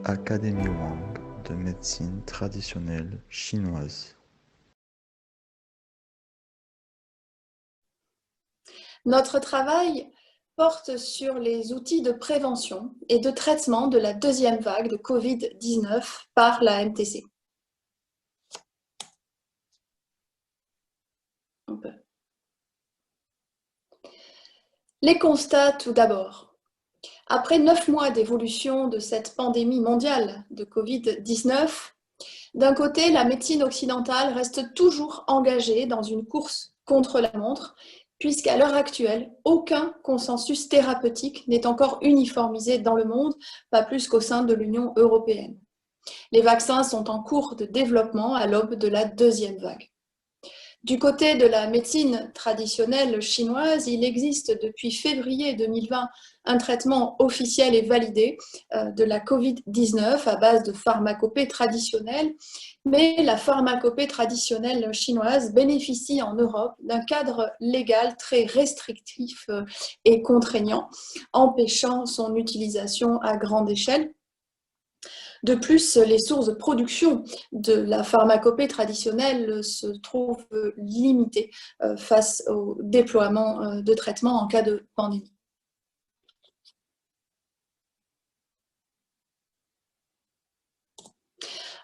Académie Wang de médecine traditionnelle chinoise. Notre travail porte sur les outils de prévention et de traitement de la deuxième vague de Covid-19 par la MTC. Les constats tout d'abord. Après 9 mois d'évolution de cette pandémie mondiale de Covid-19, d'un côté, la médecine occidentale reste toujours engagée dans une course contre la montre, puisqu'à l'heure actuelle, aucun consensus thérapeutique n'est encore uniformisé dans le monde, pas plus qu'au sein de l'Union européenne. Les vaccins sont en cours de développement à l'aube de la deuxième vague. Du côté de la médecine traditionnelle chinoise, il existe depuis février 2020 un traitement officiel et validé de la Covid-19 à base de pharmacopée traditionnelle, mais la pharmacopée traditionnelle chinoise bénéficie en Europe d'un cadre légal très restrictif et contraignant, empêchant son utilisation à grande échelle. De plus, les sources de production de la pharmacopée traditionnelle se trouvent limitées face au déploiement de traitements en cas de pandémie.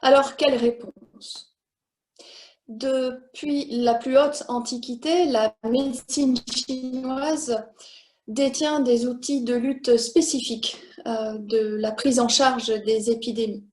Alors, quelle réponse? Depuis la plus haute antiquité, la médecine chinoise détient des outils de lutte spécifiques de la prise en charge des épidémies.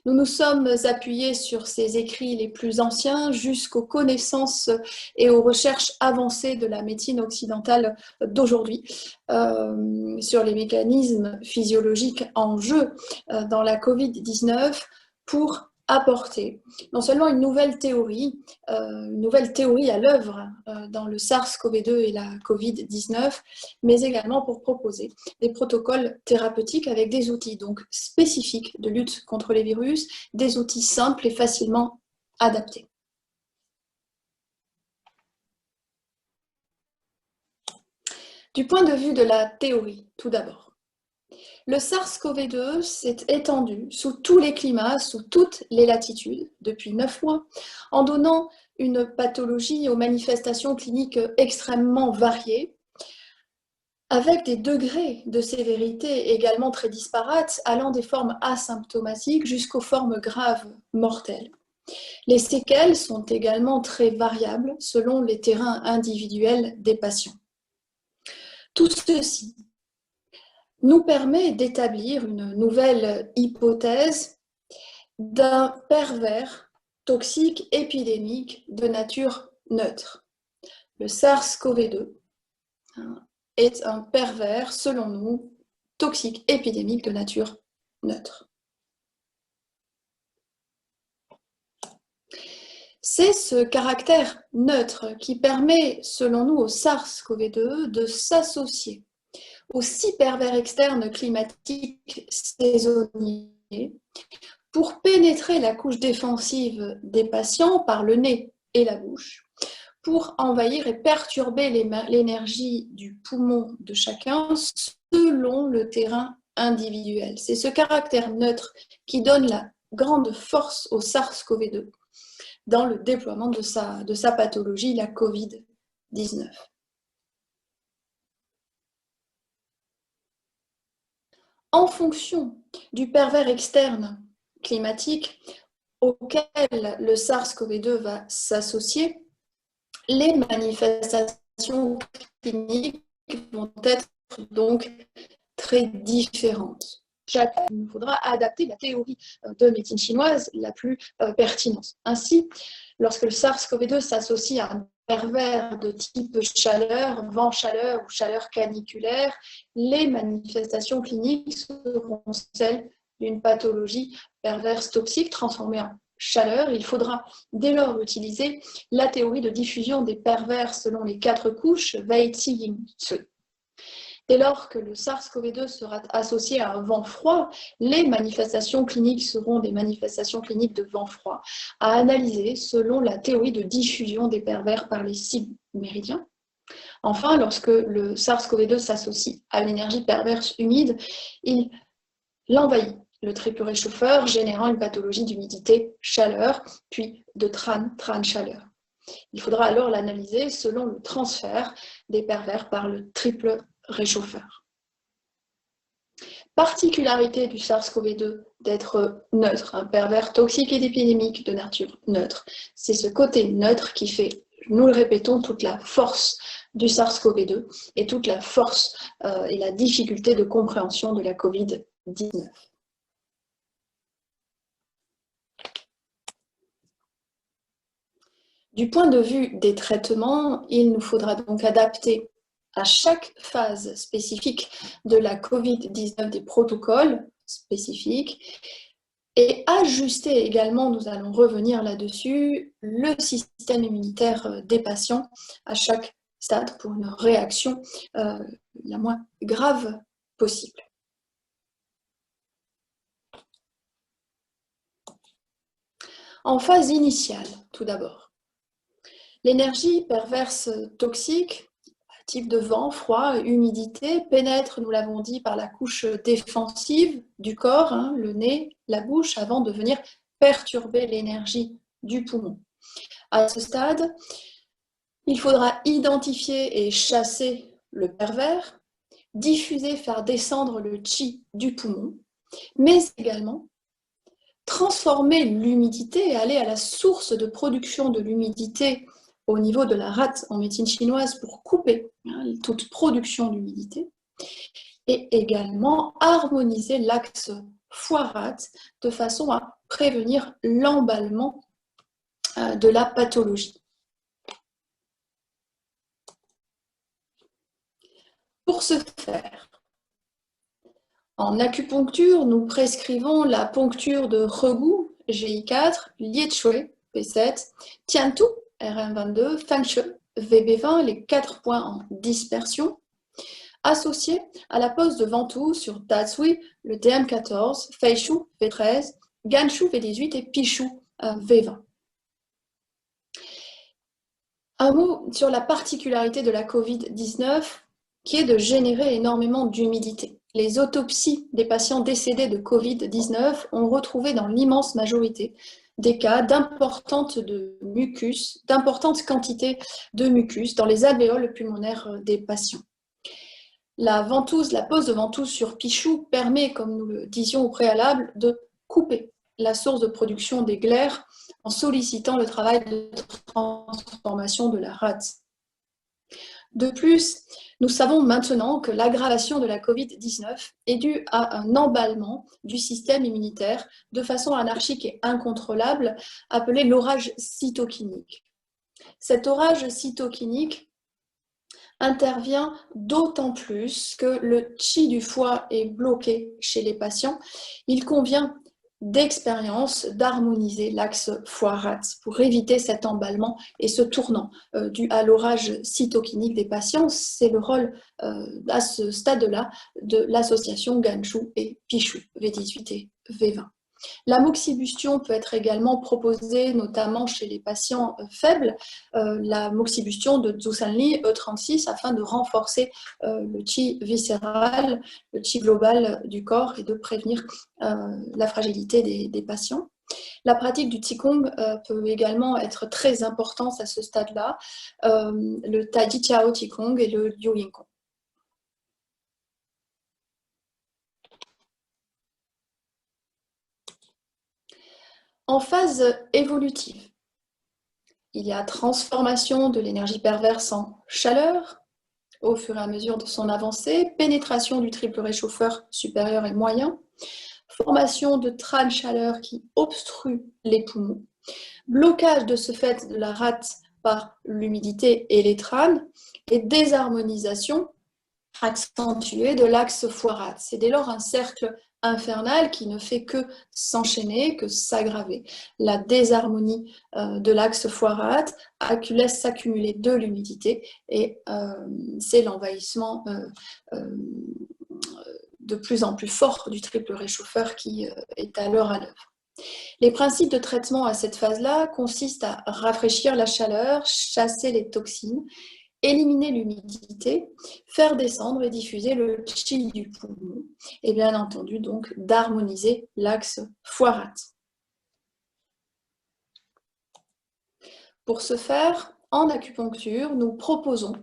Nous nous sommes appuyés sur ces écrits les plus anciens jusqu'aux connaissances et aux recherches avancées de la médecine occidentale d'aujourd'hui sur les mécanismes physiologiques en jeu dans la Covid-19 pour apporter non seulement une nouvelle théorie à l'œuvre dans le SARS-CoV-2 et la Covid-19, mais également pour proposer des protocoles thérapeutiques avec des outils donc spécifiques de lutte contre les virus, des outils simples et facilement adaptés. Du point de vue de la théorie, tout d'abord. Le SARS-CoV-2 s'est étendu sous tous les climats, sous toutes les latitudes, depuis 9 mois, en donnant une pathologie aux manifestations cliniques extrêmement variées, avec des degrés de sévérité également très disparates, allant des formes asymptomatiques jusqu'aux formes graves mortelles. Les séquelles sont également très variables selon les terrains individuels des patients. Tout ceci nous permet d'établir une nouvelle hypothèse d'un pervers toxique épidémique de nature neutre. Le SARS-CoV-2 est un pervers, selon nous, toxique épidémique de nature neutre. C'est ce caractère neutre qui permet, selon nous, au SARS-CoV-2 de s'associer aux 6 pervers externes climatiques saisonniers pour pénétrer la couche défensive des patients par le nez et la bouche, pour envahir et perturber l'énergie du poumon de chacun selon le terrain individuel. C'est ce caractère neutre qui donne la grande force au SARS-CoV-2 dans le déploiement de sa pathologie, la Covid-19. En fonction du pervers externe climatique auquel le SARS-CoV-2 va s'associer, les manifestations cliniques vont être donc très différentes. Il nous faudra adapter la théorie de médecine chinoise la plus pertinente. Ainsi, lorsque le SARS-CoV-2 s'associe à un pervers de type chaleur, vent-chaleur ou chaleur caniculaire, les manifestations cliniques seront celles d'une pathologie perverse toxique transformée en chaleur. Il faudra dès lors utiliser la théorie de diffusion des pervers selon les 4 couches, Wei-Qi-Ying-Tzu. Dès lors que le SARS-CoV-2 sera associé à un vent froid, les manifestations cliniques seront des manifestations cliniques de vent froid à analyser selon la théorie de diffusion des pervers par les 6 méridiens. Enfin, lorsque le SARS-CoV-2 s'associe à l'énergie perverse humide, il l'envahit le triple réchauffeur générant une pathologie d'humidité-chaleur, puis de tran-chaleur. Il faudra alors l'analyser selon le transfert des pervers par le triple réchauffeur. Particularité du SARS-CoV-2 d'être neutre, un pervers toxique et épidémique de nature neutre. C'est ce côté neutre qui fait, nous le répétons, toute la force du SARS-CoV-2 et toute la force et la difficulté de compréhension de la COVID-19. Du point de vue des traitements, il nous faudra donc adapter à chaque phase spécifique de la COVID-19 des protocoles spécifiques et ajuster également, nous allons revenir là-dessus, le système immunitaire des patients à chaque stade pour une réaction la moins grave possible. En phase initiale, tout d'abord, l'énergie perverse toxique, type de vent, froid, humidité, pénètre, nous l'avons dit, par la couche défensive du corps, le nez, la bouche, avant de venir perturber l'énergie du poumon. À ce stade, il faudra identifier et chasser le pervers, diffuser, faire descendre le qi du poumon, mais également transformer l'humidité et aller à la source de production de l'humidité au niveau de la rate en médecine chinoise pour couper toute production d'humidité et également harmoniser l'axe foie-rate de façon à prévenir l'emballement de la pathologie. Pour ce faire, en acupuncture, nous prescrivons la poncture de Regu, GI4, Liechui, P7, Tiantu, RM22, Feng Shui, VB20, les 4 points en dispersion, associés à la pose de ventouse sur Datsui, le DM14, Feishu, V13, Ganshu, V18 et Pishu, V20. Un mot sur la particularité de la COVID-19 qui est de générer énormément d'humidité. Les autopsies des patients décédés de COVID-19 ont retrouvé dans l'immense majorité des cas d'importantes quantités de mucus dans les alvéoles pulmonaires des patients. La pose de ventouse sur Pishu permet, comme nous le disions au préalable, de couper la source de production des glaires en sollicitant le travail de transformation de la rate. De plus, nous savons maintenant que l'aggravation de la COVID-19 est due à un emballement du système immunitaire de façon anarchique et incontrôlable, appelé l'orage cytokinique. Cet orage cytokinique intervient d'autant plus que le qi du foie est bloqué chez les patients. Il convient d'expérience d'harmoniser l'axe foie-rate pour éviter cet emballement et ce tournant dû à l'orage cytokinique des patients. C'est le rôle à ce stade-là de l'association Ganshu et Pishu, V18 et V20. L'amoxibustion peut être également proposée notamment chez les patients faibles, la moxibustion de Zusanli E36 afin de renforcer le qi viscéral, le qi global du corps et de prévenir la fragilité des patients. La pratique du Qigong peut également être très importante à ce stade-là, le Taiji Chiao Qigong et le Liu Yin Kong. En phase évolutive, il y a transformation de l'énergie perverse en chaleur au fur et à mesure de son avancée, pénétration du triple réchauffeur supérieur et moyen, formation de trains de chaleur qui obstruent les poumons, blocage de ce fait de la rate par l'humidité et les trains, et désharmonisation accentuée de l'axe foie-rate. C'est dès lors un cercle infernal qui ne fait que s'enchaîner, que s'aggraver. La désharmonie de l'axe foie-rate laisse s'accumuler de l'humidité et c'est l'envahissement de plus en plus fort du triple réchauffeur qui est alors à l'œuvre. Les principes de traitement à cette phase-là consistent à rafraîchir la chaleur, chasser les toxines éliminer l'humidité, faire descendre et diffuser le qi du poumon, et bien entendu donc d'harmoniser l'axe foie-rate. Pour ce faire, en acupuncture, nous proposons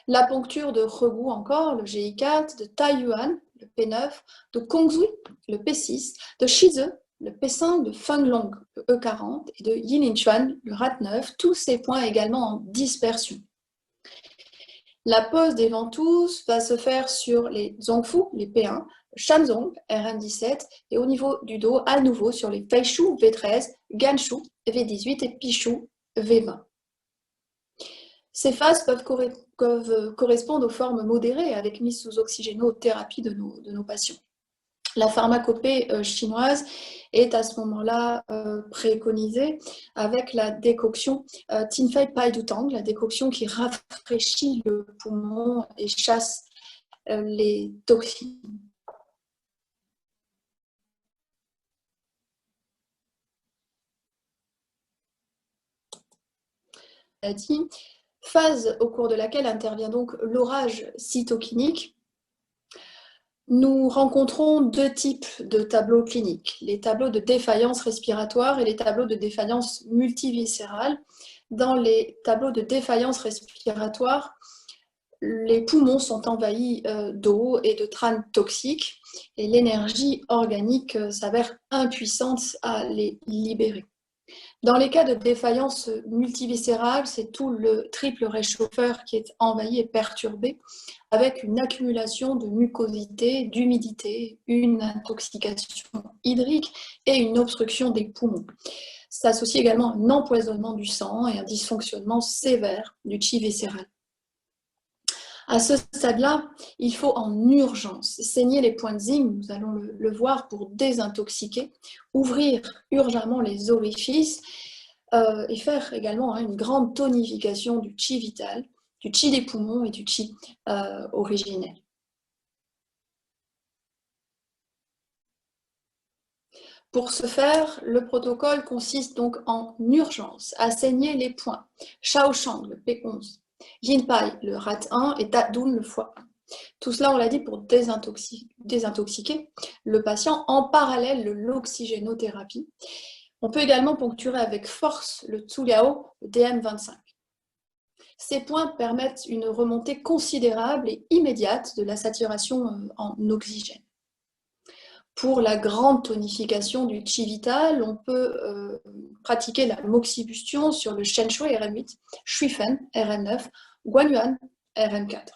la poncture de Regou encore, le GI4, de Taiyuan, le P9, de Kongzui, le P6, de Shize, le P5, de Fenglong, le E40, et de Yininchuan, le RAT9, tous ces points également en dispersion. La pose des ventouses va se faire sur les Zongfu, les P1, Shanzong, RM17, et au niveau du dos, à nouveau sur les Feishu, V13, Ganshu, V18 et Pishu, V20. Ces phases peuvent correspondre aux formes modérées avec mise sous oxygénothérapie de nos patients. La pharmacopée chinoise est à ce moment-là préconisée avec la décoction Tinfei Pai Du Tang, la décoction qui rafraîchit le poumon et chasse les toxines. Phase au cours de laquelle intervient donc l'orage cytokinique. Nous rencontrons deux types de tableaux cliniques, les tableaux de défaillance respiratoire et les tableaux de défaillance multiviscérale. Dans les tableaux de défaillance respiratoire, les poumons sont envahis d'eau et de tranes toxiques et l'énergie organique s'avère impuissante à les libérer. Dans les cas de défaillance multiviscérale, c'est tout le triple réchauffeur qui est envahi et perturbé, avec une accumulation de mucosité, d'humidité, une intoxication hydrique et une obstruction des poumons. S'associe également un empoisonnement du sang et un dysfonctionnement sévère du qi viscéral. À ce stade-là, il faut en urgence saigner les points de Zinc, nous allons le voir, pour désintoxiquer, ouvrir urgemment les orifices et faire également une grande tonification du qi vital, du qi des poumons et du qi originel. Pour ce faire, le protocole consiste donc en urgence à saigner les points Shaoshang, le P11, Yinpai, le RAT1 et Tadun, le foie 1. Tout cela, on l'a dit, pour désintoxiquer le patient en parallèle de l'oxygénothérapie. On peut également poncturer avec force le Tsuliao, le DM25. Ces points permettent une remontée considérable et immédiate de la saturation en oxygène. Pour la grande tonification du qi vital, on peut pratiquer la moxibustion sur le Shen Shui RM8, Shuifen RM9, Guanyuan RM4.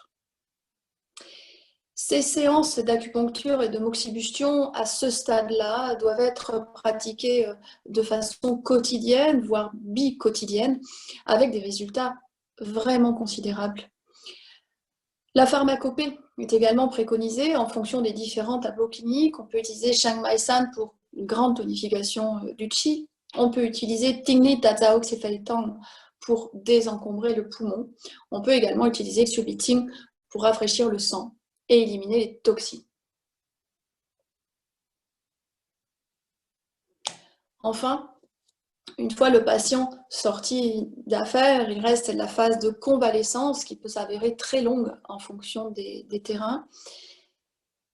Ces séances d'acupuncture et de moxibustion à ce stade-là doivent être pratiquées de façon quotidienne, voire bi-quotidienne, avec des résultats vraiment considérables. La pharmacopée est également préconisée en fonction des différents tableaux cliniques. On peut utiliser Chiang Mai San pour une grande tonification du qi. On peut utiliser Tingli Tazao Xifeitang pour désencombrer le poumon. On peut également utiliser Xubiting pour rafraîchir le sang et éliminer les toxines. Enfin, une fois le patient sorti d'affaires, il reste la phase de convalescence qui peut s'avérer très longue en fonction des terrains.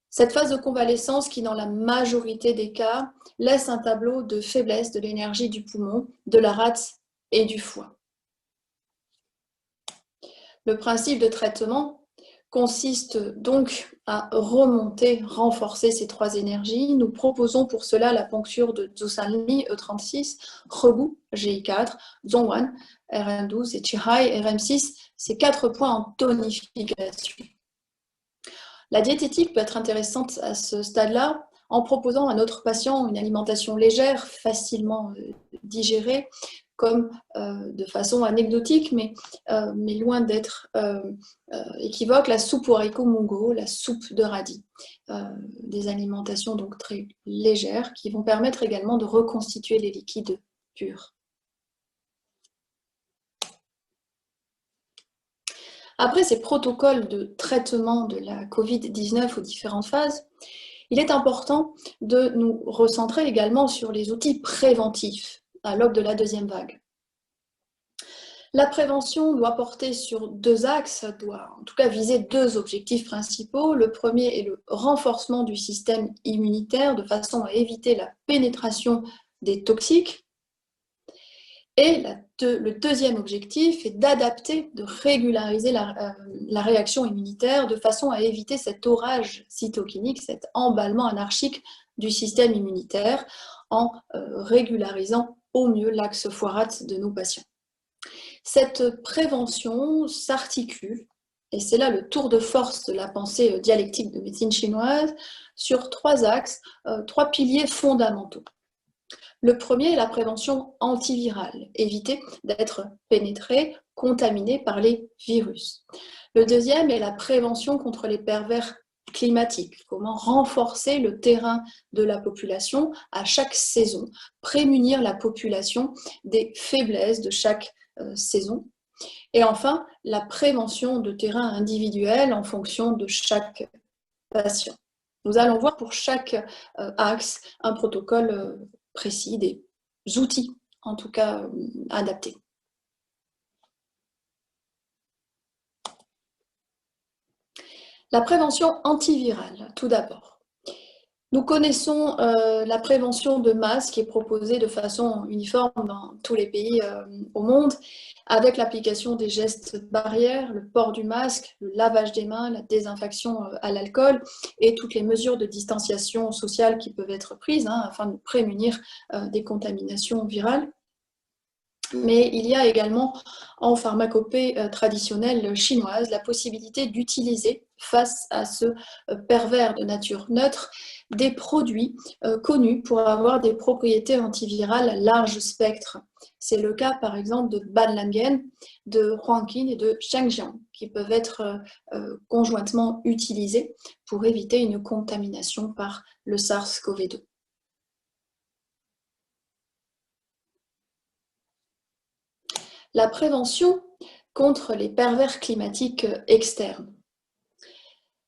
Cette phase de convalescence qui, dans la majorité des cas, laisse un tableau de faiblesse de l'énergie du poumon, de la rate et du foie. Le principe de traitement consiste donc à remonter, renforcer ces trois énergies. Nous proposons pour cela la poncture de Zusanli E36, Regou GI4, Zongwan RM12 et Chihai RM6, ces 4 points en tonification. La diététique peut être intéressante à ce stade-là en proposant à notre patient une alimentation légère, facilement digérée, comme de façon anecdotique, mais loin d'être équivoque, la soupe au haricot mungo, la soupe de radis. Des alimentations donc très légères qui vont permettre également de reconstituer les liquides purs. Après ces protocoles de traitement de la Covid-19 aux différentes phases, il est important de nous recentrer également sur les outils préventifs à l'aube de la deuxième vague. La prévention doit porter sur deux axes, doit en tout cas viser deux objectifs principaux. Le premier est le renforcement du système immunitaire de façon à éviter la pénétration des toxiques. Et le deuxième objectif est d'adapter, de régulariser la réaction immunitaire de façon à éviter cet orage cytokinique, cet emballement anarchique du système immunitaire en régularisant au mieux l'axe foirate de nos patients. Cette prévention s'articule, et c'est là le tour de force de la pensée dialectique de médecine chinoise, sur trois axes, trois piliers fondamentaux. Le premier est la prévention antivirale, éviter d'être pénétré, contaminé par les virus. Le deuxième est la prévention contre les pervers climatiques, comment renforcer le terrain de la population à chaque saison, prémunir la population des faiblesses de chaque saison. Et enfin, la prévention de terrain individuel en fonction de chaque patient. Nous allons voir pour chaque axe un protocole précis, des outils en tout cas adaptés. La prévention antivirale, tout d'abord. Nous connaissons la prévention de masse qui est proposée de façon uniforme dans tous les pays au monde, avec l'application des gestes barrières, le port du masque, le lavage des mains, la désinfection à l'alcool et toutes les mesures de distanciation sociale qui peuvent être prises afin de prémunir des contaminations virales. Mais il y a également en pharmacopée traditionnelle chinoise la possibilité d'utiliser face à ce pervers de nature neutre des produits connus pour avoir des propriétés antivirales à large spectre. C'est le cas par exemple de Banlangen, de Huangqin et de Shengjiang qui peuvent être conjointement utilisés pour éviter une contamination par le SARS-CoV-2. La prévention contre les pervers climatiques externes.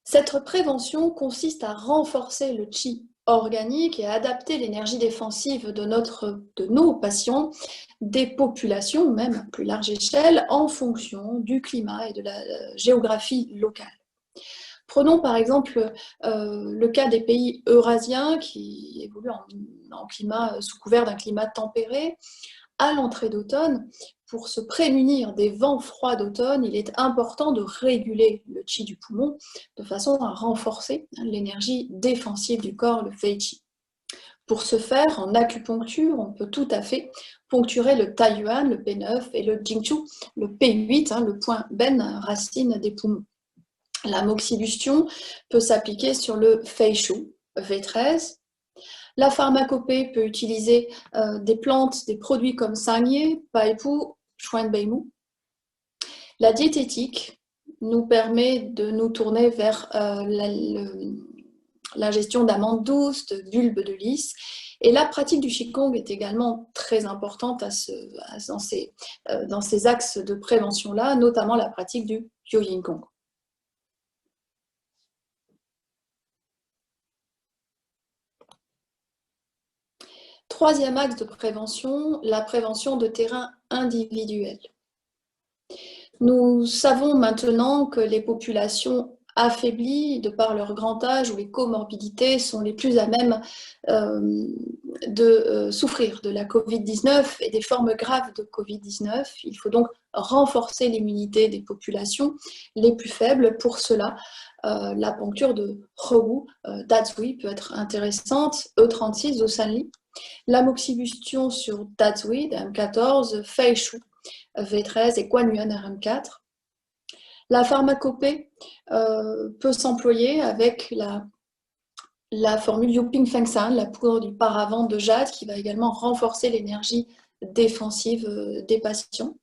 Cette prévention consiste à renforcer le qi organique et à adapter l'énergie défensive de nos patients, des populations, même à plus large échelle, en fonction du climat et de la géographie locale. Prenons par exemple le cas des pays eurasiens qui évoluent en climat, sous couvert d'un climat tempéré. À l'entrée d'automne, pour se prémunir des vents froids d'automne, il est important de réguler le qi du poumon de façon à renforcer l'énergie défensive du corps, le fei qi. Pour ce faire, en acupuncture, on peut tout à fait poncturer le taiyuan, le P9, et le jingchu, le P8, le point ben, racine des poumons. La moxibustion peut s'appliquer sur le fei shu, V13. La pharmacopée peut utiliser des plantes, des produits comme Sangye, Paipu, Xuanbeimu. La diététique nous permet de nous tourner vers l'ingestion d'amandes douces, de bulbes de lys. Et la pratique du Qigong est également très importante dans ces axes de prévention-là, notamment la pratique du Jiuyingong. Troisième axe de prévention, la prévention de terrain individuel. Nous savons maintenant que les populations affaiblies de par leur grand âge ou les comorbidités sont les plus à même de souffrir de la Covid-19 et des formes graves de Covid-19. Il faut donc renforcer l'immunité des populations les plus faibles. Pour cela, la poncture de Hou, Dazui peut être intéressante, E36, Zosanli. L'amoxibustion sur Dazui, M14, Fei Shu, V13 et Guanyuan, RM4. La pharmacopée peut s'employer avec la formule Yuping Fengsan, la poudre du paravent de jade, qui va également renforcer l'énergie défensive des patients.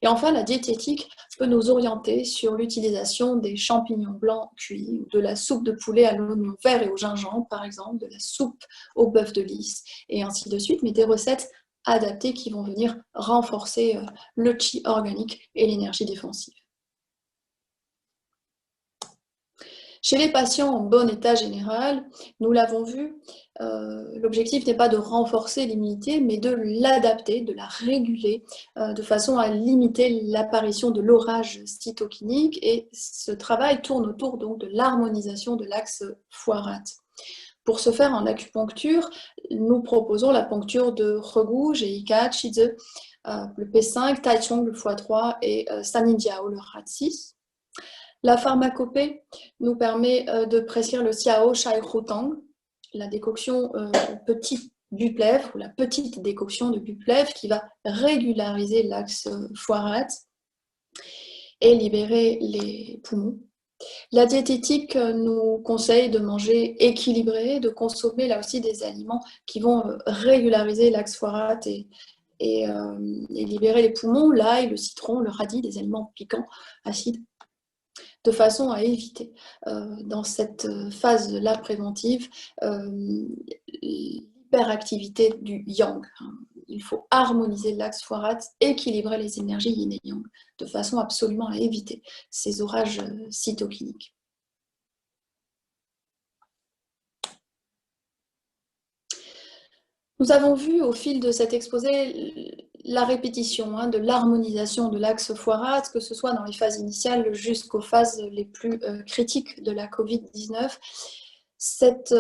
Et enfin, la diététique peut nous orienter sur l'utilisation des champignons blancs cuits, de la soupe de poulet à l'oignon vert et au gingembre, par exemple, de la soupe au bœuf de lys, et ainsi de suite, mais des recettes adaptées qui vont venir renforcer le qi organique et l'énergie défensive. Chez les patients en bon état général, nous l'avons vu, l'objectif n'est pas de renforcer l'immunité, mais de l'adapter, de la réguler, de façon à limiter l'apparition de l'orage cytokinique. Et ce travail tourne autour donc de l'harmonisation de l'axe foie-rate. Pour ce faire, en acupuncture, nous proposons la poncture de Regu, Geika, Shize, le P5, Taichung, le x3 et Saninjiao, le RAT6. La pharmacopée nous permet de prescrire le Xiao Shai Rotang, la décoction petit buplèvre ou la petite décoction de buplèvre qui va régulariser l'axe foie-rate et libérer les poumons. La diététique nous conseille de manger équilibré, de consommer là aussi des aliments qui vont régulariser l'axe foie-rate et libérer les poumons, l'ail, le citron, le radis, des aliments piquants, acides, de façon à éviter dans cette phase-là préventive l'hyperactivité du yang. Il faut harmoniser l'axe foie-rate, équilibrer les énergies yin et yang, de façon absolument à éviter ces orages cytokiniques. Nous avons vu au fil de cet exposé la répétition de l'harmonisation de l'axe foie-rate, que ce soit dans les phases initiales jusqu'aux phases les plus critiques de la Covid-19. Cet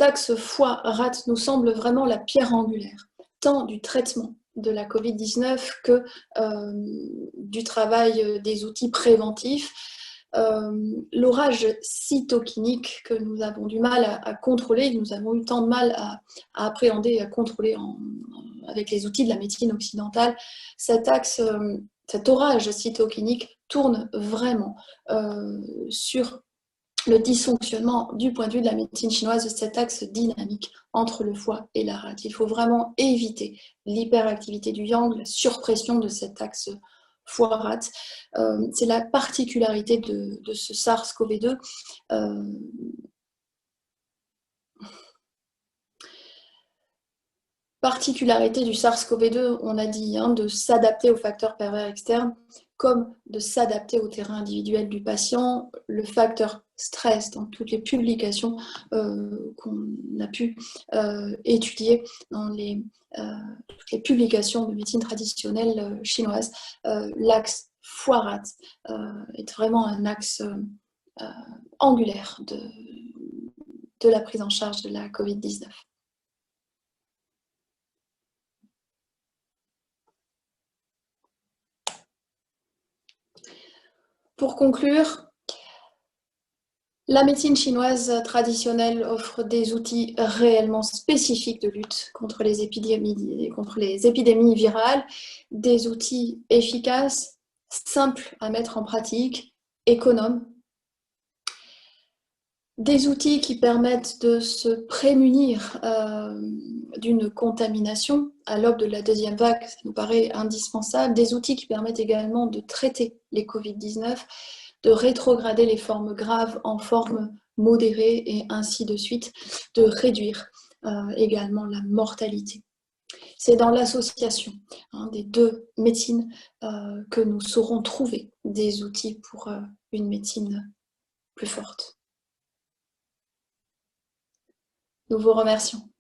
axe foie-rate nous semble vraiment la pierre angulaire, tant du traitement de la Covid-19 que du travail des outils préventifs. L'orage cytokinique que nous avons du mal à contrôler, nous avons eu tant de mal à appréhender et à contrôler avec les outils de la médecine occidentale, cet orage cytokinique tourne vraiment sur le dysfonctionnement du point de vue de la médecine chinoise de cet axe dynamique entre le foie et la rate. Il faut vraiment éviter l'hyperactivité du yang, la surpression de cet axe foie-rate. C'est la particularité de ce SARS-CoV-2. Particularité du SARS-CoV-2, on a dit, de s'adapter aux facteurs pervers externes, comme de s'adapter au terrain individuel du patient. Le facteur stress, dans toutes les publications qu'on a pu étudier dans toutes les publications de médecine traditionnelle chinoise, l'axe foie-rate est vraiment un axe angulaire de la prise en charge de la Covid-19. Pour conclure, la médecine chinoise traditionnelle offre des outils réellement spécifiques de lutte contre les épidémies virales, des outils efficaces, simples à mettre en pratique, économes, des outils qui permettent de se prémunir d'une contamination à l'aube de la deuxième vague, ça nous paraît indispensable, des outils qui permettent également de traiter les Covid-19, de rétrograder les formes graves en formes modérées et ainsi de suite, de réduire également la mortalité. C'est dans l'association des deux médecines que nous saurons trouver des outils pour une médecine plus forte. Nous vous remercions.